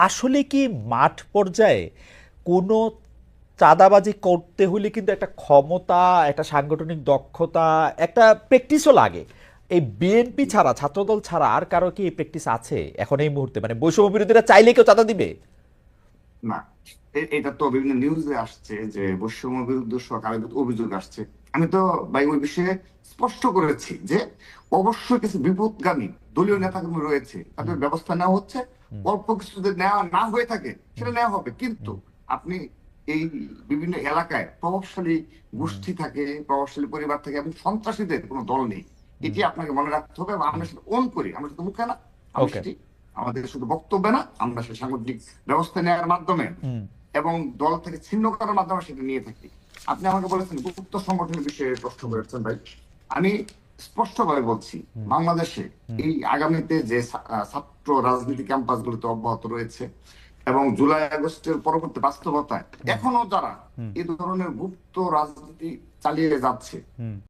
আসলে কি মাঠ পর্যায়ে কোনো চাঁদাবাজি করতে হলে কিন্তু একটা ক্ষমতা, একটা সাংগঠনিক দক্ষতা, একটা প্র্যাকটিসও লাগে। এই বিএনপি ছাড়া, ছাত্রদল ছাড়া আর কারো কি এই প্র্যাকটিস আছে এখন এই মুহূর্তে? মানে বৈষম্য বিরোধীরা চাইলে কেউ চাঁদা দিবে? না, এটা তো বিভিন্ন নিউজে আসছে যে বৈষম্য বিরুদ্ধ সরকারের অভিযোগ আসছে। আমি তো ভাই ওই বিষয়ে স্পষ্ট করেছি যে অবশ্যই কিছু বিপদগামী দলীয় নেতাকর্মী রয়েছে, তাদের ব্যবস্থা নেওয়া হচ্ছে। অল্প কিছু যদি নেওয়া না হয়ে থাকে সেটা নেওয়া হবে, কিন্তু আপনি এই বিভিন্ন এলাকায় প্রভাবশালী গোষ্ঠী থাকে, প্রভাবশালী পরিবার থাকে এবং সন্ত্রাসীদের কোনো দল নেই। এটি আপনাকে মনে রাখতে হবে এবং আমরা সেটা অন করি। আমরা শুধু মুখে না, আমরা ওকে। সেটি আমাদের শুধু বক্তব্যে না, আমরা সেই সাংগঠনিক ব্যবস্থা নেওয়ার মাধ্যমে এবং দল থেকে ছিন্ন করার মাধ্যমে সেটা নিয়ে থাকি। আপনি আমাকে বলেছেন গুপ্ত সংগঠনের বিষয়ে প্রশ্ন করেছেন ভাই। আমি স্পষ্টভাবে বলছি, বাংলাদেশে এই আগামীতে যে ছাত্র রাজনীতি ক্যাম্পাস গুলোতে অব্যাহত রয়েছে এবং জুলাই আগস্টের পরবর্তী বাস্তবতায় এখনো যারা এই ধরনের গুপ্ত রাজনীতি চালিয়ে যাচ্ছে,